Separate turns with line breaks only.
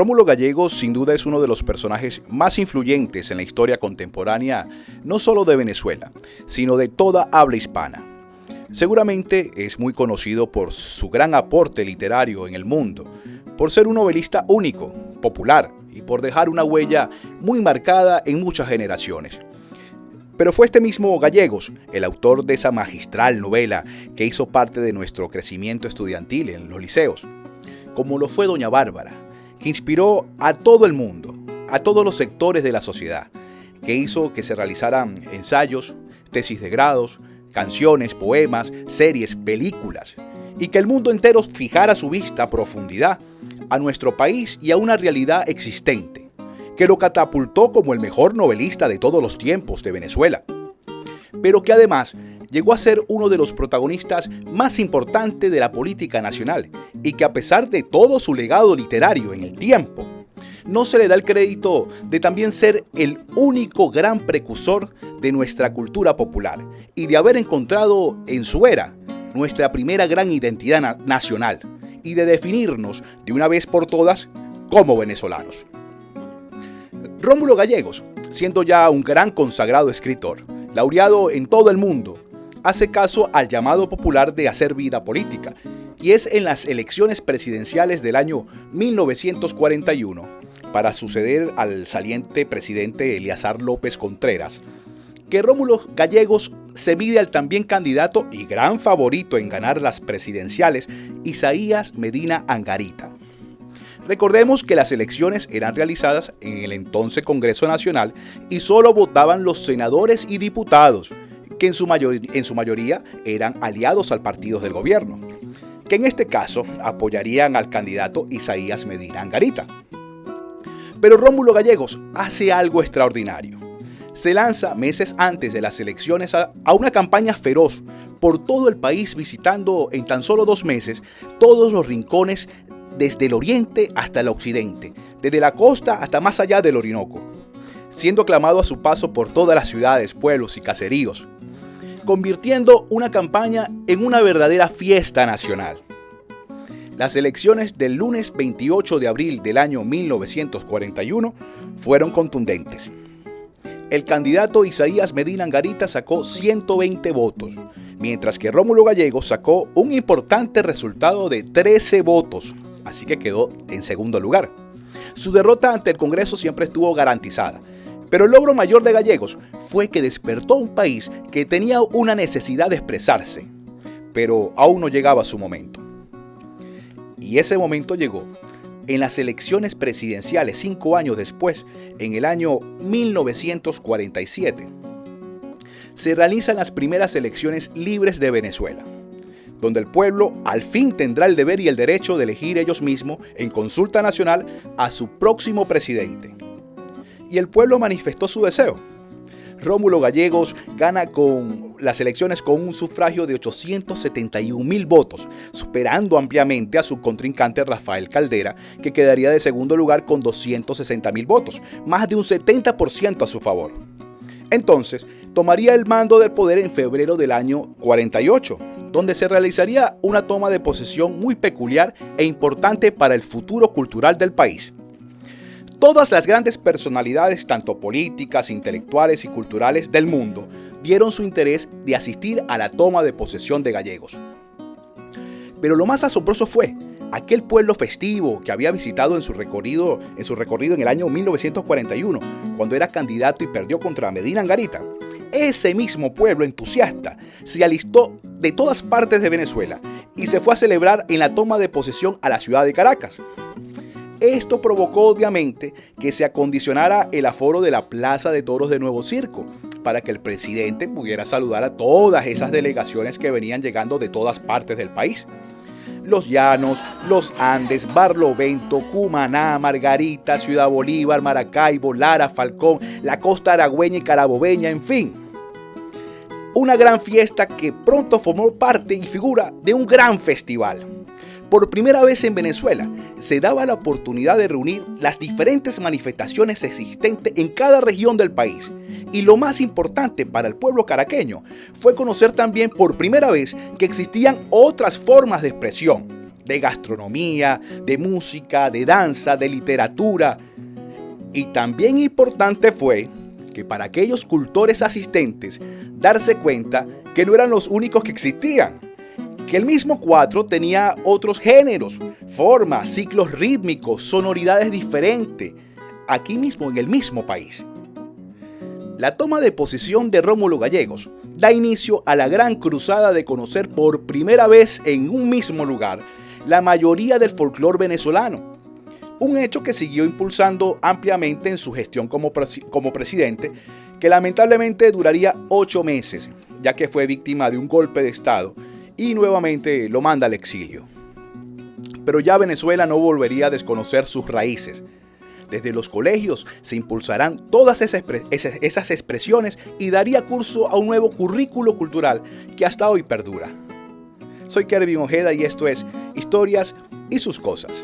Rómulo Gallegos sin duda es uno de los personajes más influyentes en la historia contemporánea, no solo de Venezuela, sino de toda habla hispana. Seguramente es muy conocido por su gran aporte literario en el mundo, por ser un novelista único, popular y por dejar una huella muy marcada en muchas generaciones. Pero fue este mismo Gallegos, el autor de esa magistral novela que hizo parte de nuestro crecimiento estudiantil en los liceos, como lo fue Doña Bárbara, que inspiró a todo el mundo, a todos los sectores de la sociedad, que hizo que se realizaran ensayos, tesis de grados, canciones, poemas, series, películas, y que el mundo entero fijara su vista a profundidad a nuestro país y a una realidad existente, que lo catapultó como el mejor novelista de todos los tiempos de Venezuela, pero que además llegó a ser uno de los protagonistas más importantes de la política nacional y que a pesar de todo su legado literario en el tiempo, no se le da el crédito de también ser el único gran precursor de nuestra cultura popular y de haber encontrado en su era nuestra primera gran identidad nacional y de definirnos de una vez por todas como venezolanos. Rómulo Gallegos, siendo ya un gran consagrado escritor, laureado en todo el mundo, hace caso al llamado popular de hacer vida política, y es en las elecciones presidenciales del año 1941, para suceder al saliente presidente Eleazar López Contreras, que Rómulo Gallegos se mide al también candidato y gran favorito en ganar las presidenciales, Isaías Medina Angarita. Recordemos que las elecciones eran realizadas en el entonces Congreso Nacional y solo votaban los senadores y diputados, que en su mayoría eran aliados al partido del gobierno, que en este caso apoyarían al candidato Isaías Medina Angarita. Pero Rómulo Gallegos hace algo extraordinario. Se lanza meses antes de las elecciones a una campaña feroz por todo el país, visitando en tan solo 2 meses todos los rincones desde el oriente hasta el occidente, desde la costa hasta más allá del Orinoco, siendo aclamado a su paso por todas las ciudades, pueblos y caseríos, convirtiendo una campaña en una verdadera fiesta nacional. Las elecciones del lunes 28 de abril del año 1941 fueron contundentes. El candidato Isaías Medina Angarita sacó 120 votos, mientras que Rómulo Gallegos sacó un importante resultado de 13 votos, así que quedó en segundo lugar. Su derrota ante el Congreso siempre estuvo garantizada, pero el logro mayor de Gallegos fue que despertó a un país que tenía una necesidad de expresarse, pero aún no llegaba su momento. Y ese momento llegó en las elecciones presidenciales 5 años después, en el año 1947. Se realizan las primeras elecciones libres de Venezuela, donde el pueblo al fin tendrá el deber y el derecho de elegir ellos mismos en consulta nacional a su próximo presidente. Y el pueblo manifestó su deseo. Rómulo Gallegos gana con las elecciones con un sufragio de 871,000 votos, superando ampliamente a su contrincante Rafael Caldera, que quedaría de segundo lugar con 260,000 votos, más de un 70% a su favor. Entonces, tomaría el mando del poder en febrero del año 48, donde se realizaría una toma de posesión muy peculiar e importante para el futuro cultural del país. Todas las grandes personalidades, tanto políticas, intelectuales y culturales del mundo, dieron su interés de asistir a la toma de posesión de Gallegos. Pero lo más asombroso fue aquel pueblo festivo que había visitado en su recorrido en el año 1941, cuando era candidato y perdió contra Medina Angarita. Ese mismo pueblo entusiasta se alistó de todas partes de Venezuela y se fue a celebrar en la toma de posesión a la ciudad de Caracas. Esto provocó obviamente que se acondicionara el aforo de la Plaza de Toros de Nuevo Circo para que el presidente pudiera saludar a todas esas delegaciones que venían llegando de todas partes del país. Los Llanos, Los Andes, Barlovento, Cumaná, Margarita, Ciudad Bolívar, Maracaibo, Lara, Falcón, la costa aragüeña y carabobeña, en fin. Una gran fiesta que pronto formó parte y figura de un gran festival. Por primera vez en Venezuela se daba la oportunidad de reunir las diferentes manifestaciones existentes en cada región del país. Y lo más importante para el pueblo caraqueño fue conocer también por primera vez que existían otras formas de expresión, de gastronomía, de música, de danza, de literatura. Y también importante fue que para aquellos cultores asistentes darse cuenta que no eran los únicos que existían, que el mismo cuatro tenía otros géneros, formas, ciclos rítmicos, sonoridades diferentes, aquí mismo en el mismo país. La toma de posición de Rómulo Gallegos da inicio a la gran cruzada de conocer por primera vez en un mismo lugar la mayoría del folclore venezolano, un hecho que siguió impulsando ampliamente en su gestión como presidente, que lamentablemente duraría 8 meses, ya que fue víctima de un golpe de Estado y nuevamente lo manda al exilio. Pero ya Venezuela no volvería a desconocer sus raíces. Desde los colegios se impulsarán todas esas expresiones y daría curso a un nuevo currículo cultural que hasta hoy perdura. Soy Kervin Ojeda y esto es Historias y sus cosas.